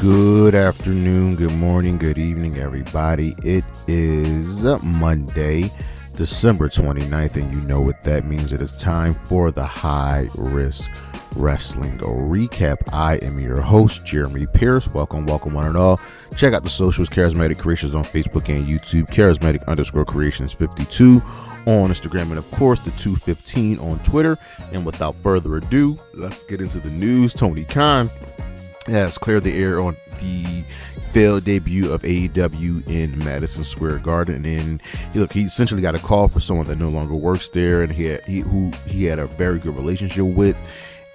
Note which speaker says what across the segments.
Speaker 1: Good afternoon, good morning, good evening, everybody. It is Monday, December 29th, and you know what that means. It is time for the High Risk Wrestling Recap. I am your host, Jeremy Pierce. Welcome one and all. Check out the socials, Charismatic Creations on Facebook and YouTube, Charismatic_Creations52 on Instagram, and of course the 215 on Twitter. And without further ado, let's get into the news. Tony Khan has cleared the air on the failed debut of AEW in Madison Square Garden, and he essentially got a call for someone that no longer works there, and he had a very good relationship with,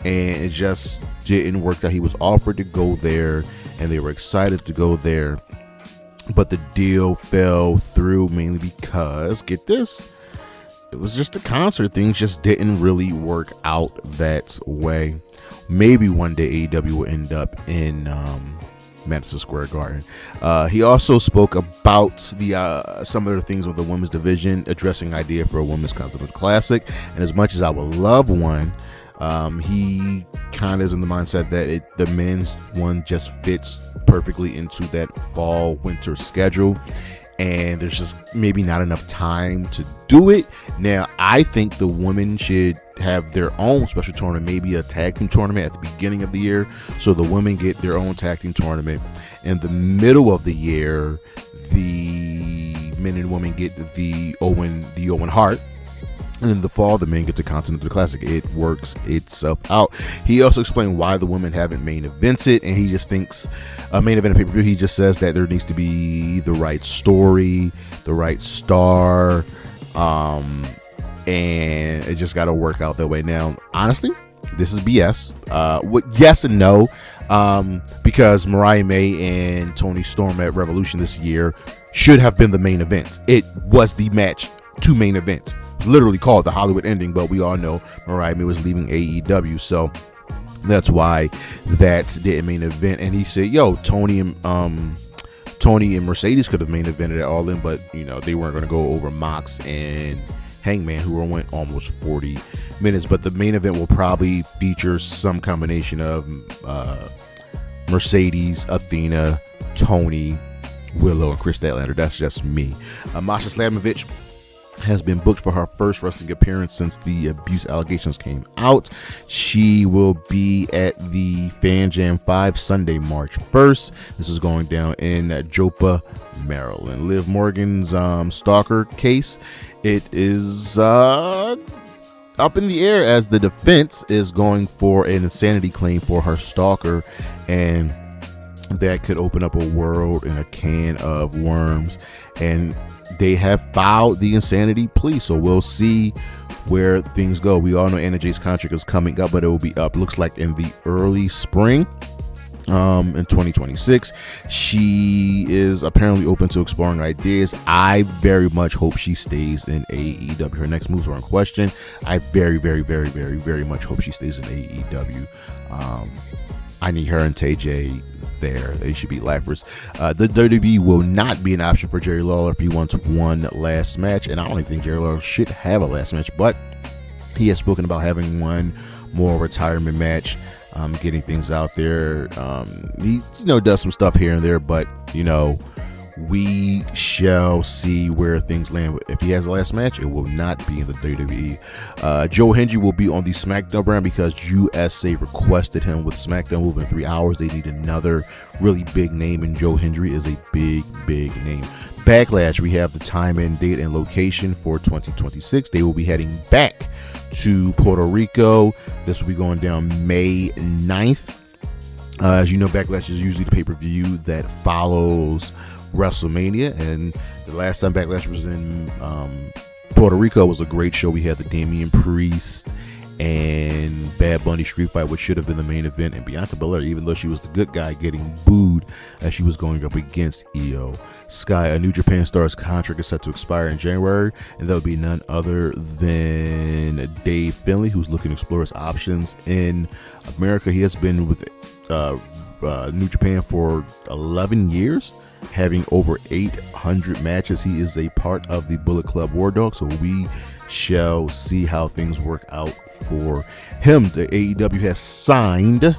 Speaker 1: and it just didn't work out. He was offered to go there, and they were excited to go there, but the deal fell through mainly because, get this, it was just a concert. Things just didn't really work out that way. Maybe one day AEW will end up in Madison Square Garden. He also spoke about the some of the things with the women's division, addressing idea for a women's Continental Classic. And as much as I would love one, he kind of is in the mindset that the men's one just fits perfectly into that fall-winter schedule, and there's just maybe not enough time to do it. Now, I think the women should have their own special tournament, maybe a tag team tournament at the beginning of the year, so the women get their own tag team tournament. In the middle of the year, the men and women get the Owen Hart, and in the fall, the men get the Continental Classic. It works itself out. He also explained why the women haven't main evented, and he just thinks a main event pay-per-view. He just says that there needs to be the right story, the right star, and it just got to work out that way. Now, honestly, this is BS. Yes and no, because Mariah May and Toni Storm at Revolution this year should have been the main event. It was the match to main event. Literally called the Hollywood ending, but we all know Mariah May was leaving AEW, so that's why that didn't main event. And he said, "Yo, Tony and Mercedes could have main evented at All In, but they weren't going to go over Mox and Hangman, who went almost 40 minutes. But the main event will probably feature some combination of Mercedes, Athena, Tony, Willow, and Kris Statlander. That's just me. Masha Slamovich has been booked for her first wrestling appearance since the abuse allegations came out. She will be at the Fan Jam 5 Sunday, March 1st. This is going down in Joppa, Maryland. Liv Morgan's stalker case, it is up in the air as the defense is going for an insanity claim for her stalker, and that could open up a world and a can of worms. And they have filed the insanity plea, so we'll see where things go. We all know Anna Jay's contract is coming up, but it will be up, looks like, in the early spring in 2026. She is apparently open to exploring ideas. I very much hope she stays in AEW. Her next moves are in question. I very, very, very, very, very much hope she stays in AEW. I need her and TJ there. They should be lifers. The WWE will not be an option for Jerry Lawler if he wants one last match, and I don't even think Jerry Lawler should have a last match, but he has spoken about having one more retirement match, getting things out there. He does some stuff here and there, but we shall see where things land. If he has a last match, it will not be in the WWE. Joe Hendry will be on the Smackdown brand because USA requested him. With Smackdown moving 3 hours, they need another really big name, and Joe Hendry is a big name. Backlash, we have the time and date and location for 2026. They will be heading back to Puerto Rico. This will be going down May 9th. As you know, Backlash is usually the pay-per-view that follows WrestleMania, and the last time Backlash was in Puerto Rico was a great show. We had the Damian Priest and Bad Bunny street fight, which should have been the main event, and Bianca Belair, even though she was the good guy, getting booed as she was going up against Io Sky. A New Japan star's contract is set to expire in January, and that would be none other than Dave Finlay, who's looking to explore his options in America. He has been with New Japan for 11 years, having over 800 matches. He is a part of the Bullet Club War Dog, so we shall see how things work out for him. The AEW has signed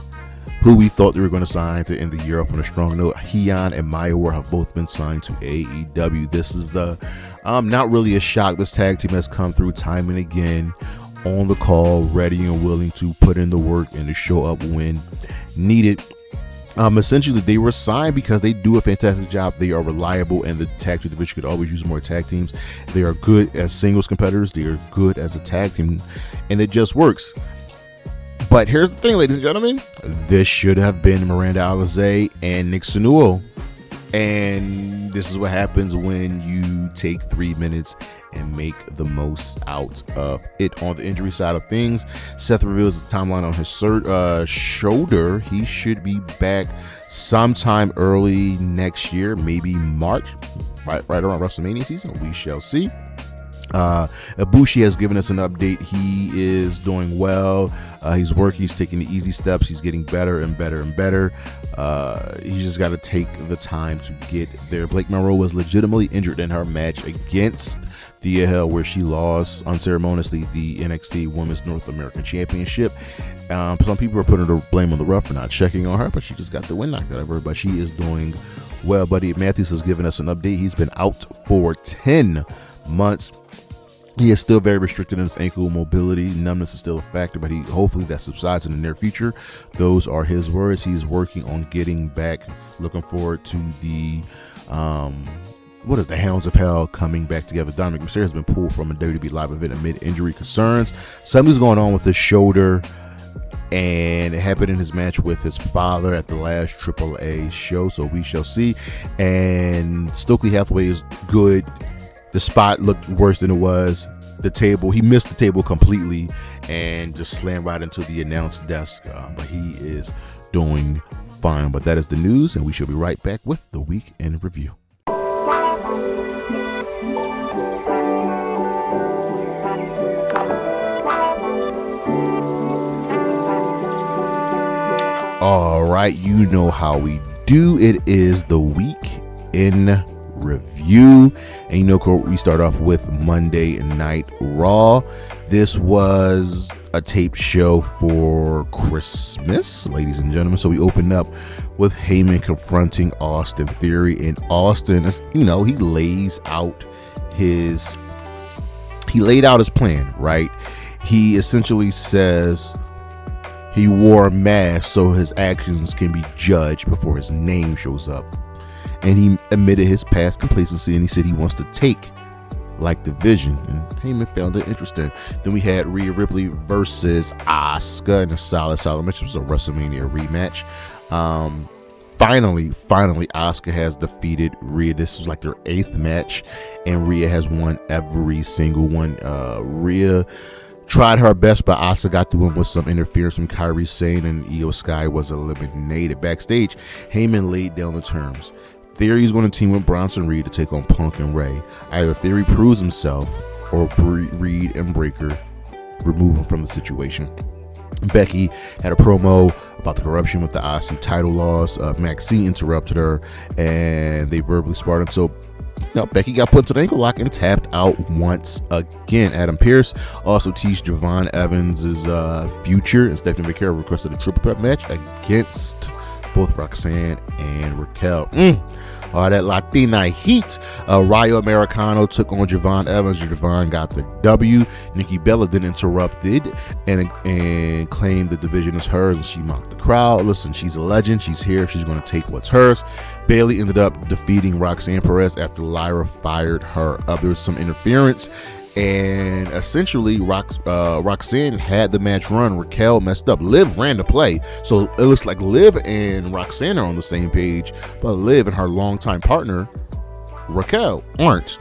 Speaker 1: who we thought they were going to sign to end the year off on a strong note. Hyan and Mayor have both been signed to AEW. This is not really a shock. This tag team has come through time and again on the call, ready and willing to put in the work and to show up when needed. Essentially, they were signed because they do a fantastic job. They are reliable, and the tag team division could always use more tag teams. They are good as singles competitors. They are good as a tag team, and it just works. But here's the thing, ladies and gentlemen. This should have been Miranda Alizé and Nick Sanuo. And this is what happens when you take 3 minutes and make the most out of it. On the injury side of things, Seth reveals the timeline on his shoulder. He should be back sometime early next year, maybe March, right around WrestleMania season. We shall see. Ibushi has given us an update. He is doing well. He's working. He's taking the easy steps. He's getting better and better and better. He's just got to take the time to get there. Blake Monroe was legitimately injured in her match against Thea Hale, where she lost unceremoniously the NXT Women's North American Championship. Some people are putting the blame on the ref for not checking on her, but she just got the win knocked out of her. But she is doing well. Buddy Matthews has given us an update. He's been out for 10 months. He is still very restricted in his ankle mobility. Numbness is still a factor, but hopefully that subsides in the near future. Those are his words. He's working on getting back. Looking forward to the the Hounds of Hell coming back together. Dominic Mysterio has been pulled from a WWE live event amid injury concerns. Something's going on with his shoulder, and it happened in his match with his father at the last AAA show, so we shall see. And Stokely Hathaway is good. The spot looked worse than it was. The table, he missed the table completely and just slammed right into the announce desk. But he is doing fine. But that is the news, and we shall be right back with the week in review. All right, you know how we do. It is the week in review, and you know we start off with Monday Night Raw. This was a taped show for Christmas, ladies and gentlemen. So we opened up with Heyman confronting Austin Theory, and Austin, he laid out his plan, right? He essentially says he wore a mask so his actions can be judged before his name shows up. And he admitted his past complacency, and he said he wants to take like Division, and Heyman found it interesting. Then we had Rhea Ripley versus Asuka in a solid match. It was a WrestleMania rematch. Finally, Asuka has defeated Rhea. This was like their 8th match, and Rhea has won every single one. Rhea tried her best, but Asuka got through him with some interference from Kairi Sane, and Io Sky was eliminated. Backstage, Heyman laid down the terms. Theory is going to team with Bronson Reed to take on Punk and Ray. Either Theory proves himself, or Reed and Breakker remove him from the situation. Becky had a promo about the corruption with the IC title loss. Maxine interrupted her, and they verbally sparred until Becky got put to the ankle lock and tapped out once again. Adam Pearce also teased Javon Evans' future, and Stephanie McCarroll requested a triple threat match against both Roxanne and Raquel. That Latina heat. Rayo Americano took on Javon Evans. Javon got the W. Nikki Bella then interrupted and claimed the division is hers, and she mocked the crowd. Listen, she's a legend. She's here. She's going to take what's hers. Bayley ended up defeating Roxanne Perez after Lyra fired her up. There was some interference, and essentially Roxanne had the match run. Raquel messed up. Liv ran the play, so it looks like Liv and Roxanne are on the same page, but Liv and her longtime partner Raquel aren't.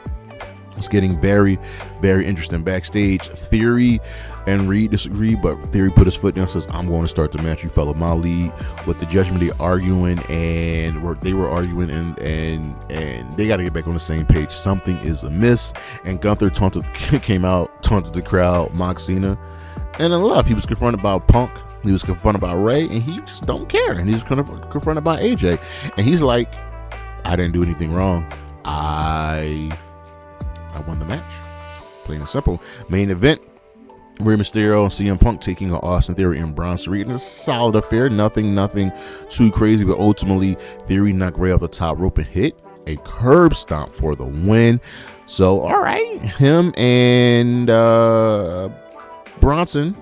Speaker 1: It's getting very, very interesting. Backstage, Theory and Reed disagree, but Theory put his foot down and says, I'm going to start the match. You follow my lead. With the Judgment Day arguing, and they were arguing, and they got to get back on the same page. Something is amiss. And Gunther taunted the crowd, mocked Cena, and then left. He was confronted by Punk. He was confronted by Ray, and he just don't care. And he was confronted by AJ, and he's like, I didn't do anything wrong. I won the match. Plain and simple. Main event, Rey Mysterio and CM Punk taking on Austin Theory and Bronson Reed in a solid affair. Nothing too crazy, but ultimately Theory knocked Rey off the top rope and hit a curb stomp for the win. So, all right, him and Bronson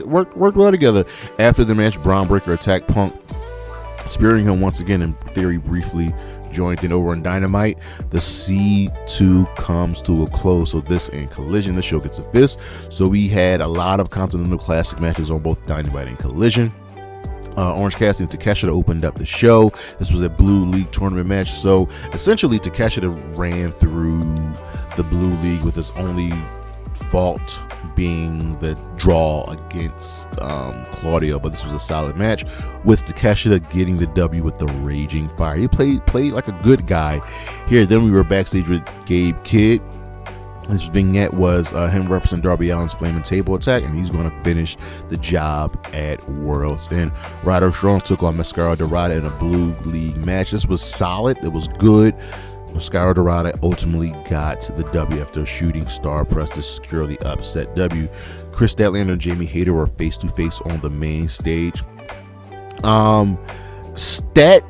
Speaker 1: worked well together. After the match, Braun Breaker attacked Punk, spearing him once again, and Theory briefly joined in over on Dynamite. The C2 comes to a close, so this in Collision, the show gets a fist. So we had a lot of Continental Classic matches on both Dynamite and Collision. Orange Cassidy and Takeshita opened up the show. This was a Blue League tournament match. So essentially, Takeshita ran through the Blue League with his only fault being the draw against Claudio, but this was a solid match with Takeshita getting the W with the Raging Fire. He played like a good guy here. Then we were backstage with Gabe Kidd. This vignette was him referencing Darby Allin's Flaming Table Attack, and he's going to finish the job at Worlds. And Roderick Strong took on Mascara Dorada in a Blue League match. This was solid. It was good. Mascara Dorada ultimately got the W after a shooting star press to secure the upset W. Kris Statlander and Jamie Hayter were face-to-face on the main stage. Stat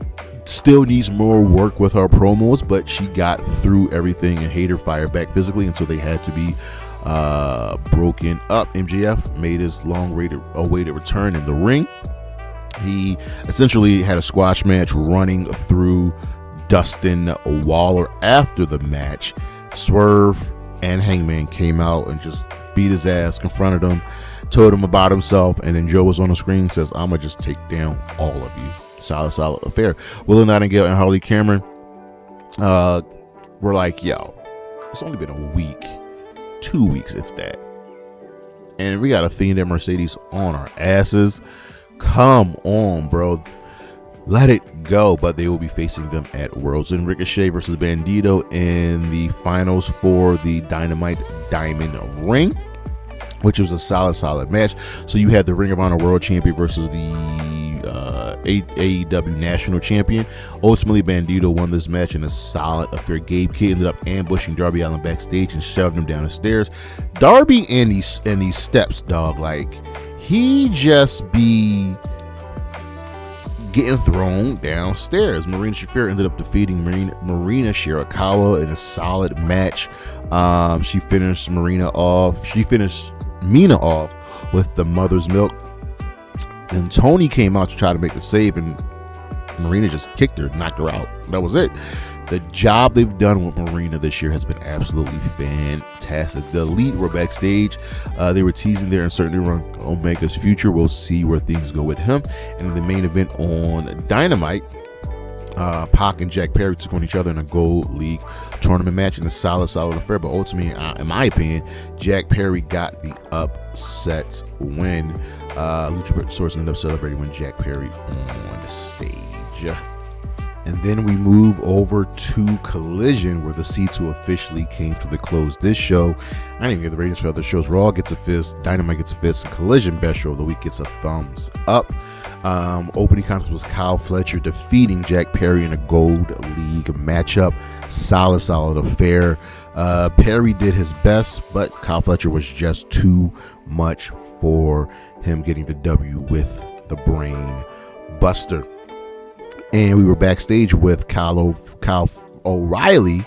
Speaker 1: still needs more work with her promos, but she got through everything, and Hayter fired back physically until they had to be broken up. MJF made his long-awaited return in the ring. He essentially had a squash match running through Dustin Waller. After the match, Swerve and Hangman came out and just beat his ass, confronted him, told him about himself, and then Joe was on the screen, says, "I'm gonna just take down all of you." Solid affair. Willow Nightingale and Harley Cameron were like, yo, it's only been a week, 2 weeks if that, and we got Athena and Mercedes on our asses. Come on, bro, let it go. But they will be facing them at Worlds. And Ricochet versus Bandido in the finals for the Dynamite Diamond Ring, which was a solid match. So you had the Ring of Honor World Champion versus the AEW National Champion. Ultimately, Bandido won this match in a solid affair. Gabe Kidd ended up ambushing Darby Allin backstage and shoved him down the stairs. Darby and these steps, dog, like he just be getting thrown downstairs. Marina Shafir ended up defeating Marina Shirakawa in a solid match. She finished Mina off with the Mother's Milk. And Tony came out to try to make the save, and Marina just kicked her, knocked her out. That was it. The job they've done with Marina this year has been absolutely fantastic. The Elite were backstage. They were teasing their uncertainty around Omega's future. We'll see where things go with him. And in the main event on Dynamite, Pac and Jack Perry took on each other in a Gold League tournament match in a solid affair. But ultimately, in my opinion, Jack Perry got the upset win. Luchasaurus ended up celebrating when Jack Perry on the stage. And then we move over to Collision, where the C2 officially came to the close. This show, I didn't even get the ratings for other shows. Raw gets a fist, Dynamite gets a fist, and Collision Best Show of the Week gets a thumbs up. Opening contest was Kyle Fletcher defeating Jack Perry in a Gold League matchup. Solid affair. Perry did his best, but Kyle Fletcher was just too much for him, getting the W with the Brain Buster. And we were backstage with Kyle O'Reilly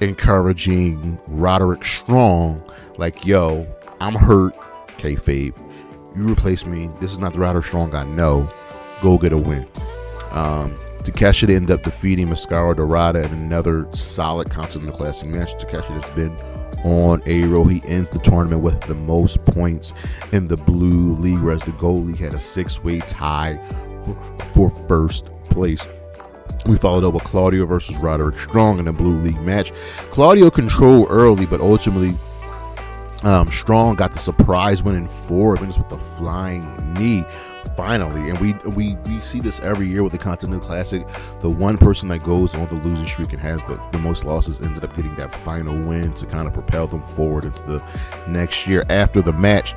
Speaker 1: encouraging Roderick Strong, like, yo, I'm hurt, kayfabe. You replace me. This is not the Roderick Strong I know. Go get a win. Takeshita ended up defeating Mascara Dorada in another solid Continental Classic match. Takeshita's been on a roll. He ends the tournament with the most points in the Blue League, whereas the Gold League had a 6-way tie for first place. We followed up with Claudio versus Roderick Strong in a Blue League match. Claudio controlled early, but ultimately Strong got the surprise win in 4 minutes with the flying knee. Finally, and we see this every year with the Continental Classic. The one person that goes on the losing streak and has the most losses ended up getting that final win to kind of propel them forward into the next year. After the match,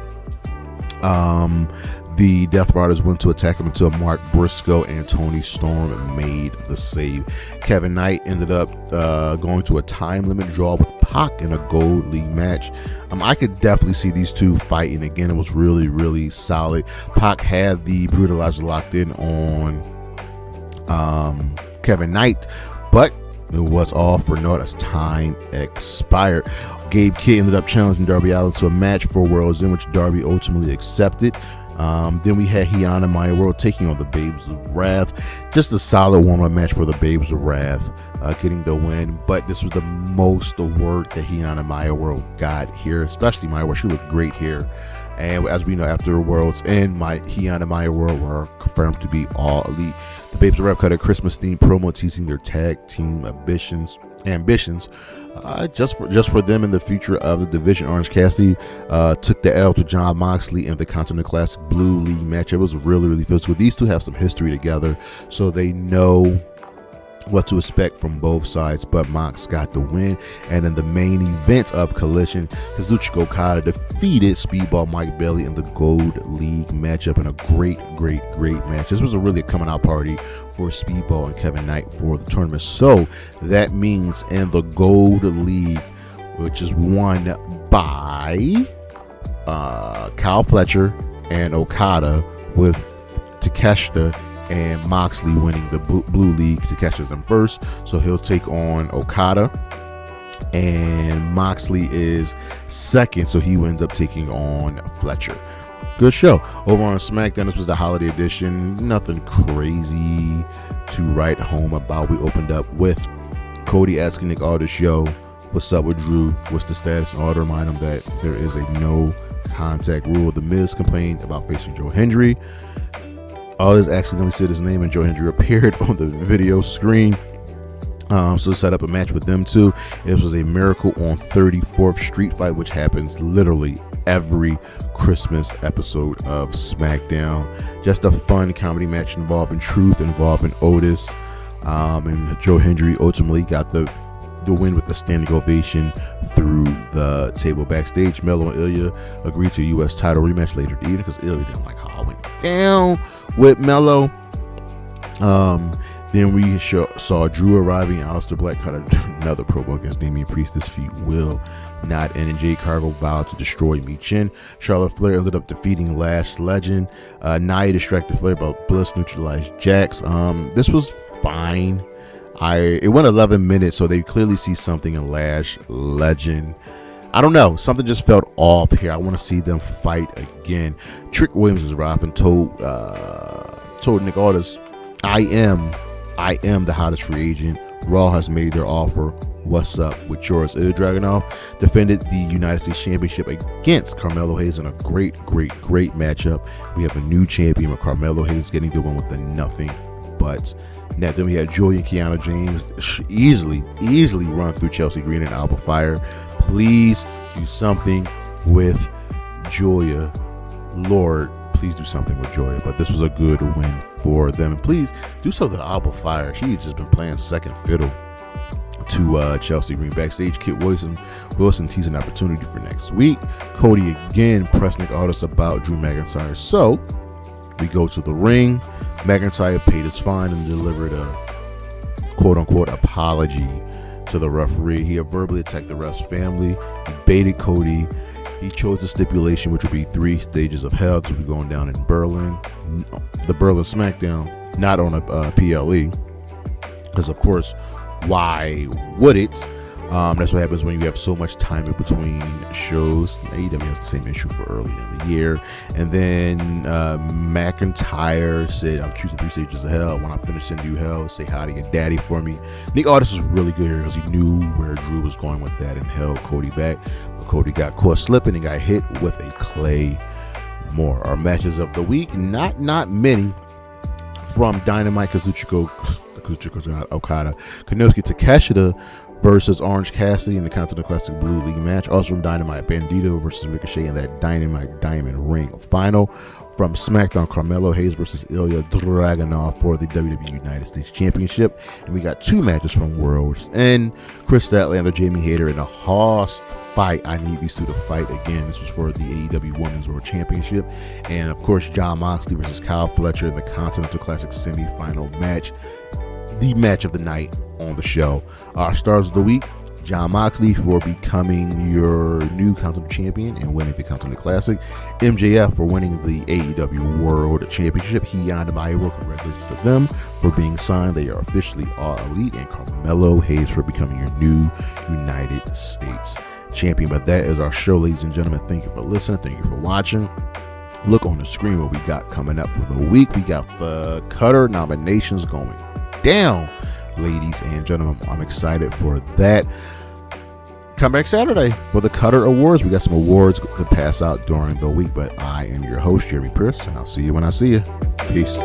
Speaker 1: The Death Riders went to attack him until Mark Briscoe and Tony Storm made the save. Kevin Knight ended up going to a time limit draw with Pac in a Gold League match. I could definitely see these two fighting again. It was really, really solid. Pac had the Brutalizer locked in on Kevin Knight, but it was all for naught as time expired. Gabe Kidd ended up challenging Darby Allin to a match for World's End, which Darby ultimately accepted. Then we had Hyan and Maya World taking on the Babes of Wrath. Just a solid warm-up match for the Babes of Wrath, getting the win. But this was the most work that Hyan and Maya World got here, especially Maya World. She looked great here. And as we know, after World's End, Hyan and Maya World were confirmed to be All Elite. The Babes of Wrath cut a Christmas-themed promo teasing their tag team ambitions, just for them in the future of the division. Orange Cassidy took the L to John Moxley in the Continental Classic Blue League match. It was really, really physical. These two have some history together, so they know what to expect from both sides, but Mox got the win. And in the main event of Collision, Kazuchika Okada defeated Speedball Mike Bailey in the Gold League matchup in a great match. This was a really coming out party for Speedball and Kevin Knight for the tournament. So that means in the Gold League, which is won by Kyle Fletcher and Okada, with Takeshita and Moxley winning the Blue League. Takeshi's in first, so he'll take on Okada, and Moxley is second, so he ends up taking on Fletcher. Good show. Over on SmackDown, this was the holiday edition. Nothing crazy to write home about. We opened up with Cody asking Nick Aldis, yo, what's up with Drew? What's the status? And all to remind him that there is a no contact rule. The Miz complained about facing Joe Hendry. Aldis accidentally said his name and Joe Hendry appeared on the video screen. So set up a match with them two. It was a Miracle on 34th Street fight, which happens literally every Christmas episode of SmackDown. Just a fun comedy match involving Truth, involving Otis, and Joe Hendry ultimately got the win with the standing ovation through the table backstage. Melo and Ilja agreed to a U.S. title rematch later in the evening because Ilja didn't like how it went down with Melo. Then we saw Drew arriving. Aleister Black cut another promo against Damian Priest. This feud will not end. And Jade Cargill vowed to destroy Michin. Charlotte Flair ended up defeating Lash Legend. Nia distracted Flair, but Bliss neutralized Jax. This was fine. It went 11 minutes, so they clearly see something in Lash Legend. I don't know. Something just felt off here. I want to see them fight again. Trick Williams is arrived and told Nick Aldis, I am the hottest free agent. Raw has made their offer. What's up with yours? Ilja Dragunov defended the United States Championship against Carmelo Hayes in a great matchup. We have a new champion with Carmelo Hayes getting the win with a nothing but net. Then we had Julia and Kiana James easily run through Chelsea Green and Alba Fire. Please do something with Julia. Lord, please do something with Julia. But this was a good win for them. And please do something to Alba Fire. She's just been playing second fiddle to Chelsea Green. Backstage, Kit Wilson teased an opportunity for next week. Cody again pressed Nick Aldis about Drew McIntyre. So we go to the ring. McIntyre paid his fine and delivered a quote-unquote apology to the referee. He verbally attacked the ref's family. He baited Cody. He chose the stipulation, which would be 3 stages of hell, to be going down in Berlin, the Berlin SmackDown, not on a PLE, because of course, why would it? That's what happens when you have so much time in between shows. AEW has the same issue for early in the year. And then McIntyre said, I'm choosing 3 stages of hell. When I finish sending you hell, say hi to your daddy for me. Nick Aldis is really good here because he knew where Drew was going with that and held Cody back. But Cody got caught slipping and got hit with a Claymore. Our matches of the week, not many. From Dynamite, Kazuchika Okada, Konosuke Takeshita versus Orange Cassidy in the Continental Classic Blue League match. Also from Dynamite, Bandido versus Ricochet in that Dynamite Diamond Ring final. From SmackDown, Carmelo Hayes versus Ilja Dragunov for the WWE United States Championship. And we got 2 matches from World's End. Kris Statlander, Jamie Hayter in a Hoss fight. I need these two to fight again. This was for the AEW Women's World Championship. And, of course, Jon Moxley versus Kyle Fletcher in the Continental Classic semifinal match. The match of the night on the show. Our stars of the week, Jon Moxley for becoming your new Continental Champion and winning the Continental Classic. MJF for winning the AEW World Championship. Hyan and Mairo, congratulations to them for being signed. They are officially All Elite. And Carmelo Hayes for becoming your new United States Champion. But that is our show, ladies and gentlemen. Thank you for listening. Thank you for watching. Look on the screen what we got coming up for the week. We got the Cutter nominations going down, ladies and gentlemen. I'm excited for that. Come back Saturday for the Cutter Awards. We got some awards to pass out during the week, but I am your host, Jeremy Pierce, and I'll see you when I see you. Peace.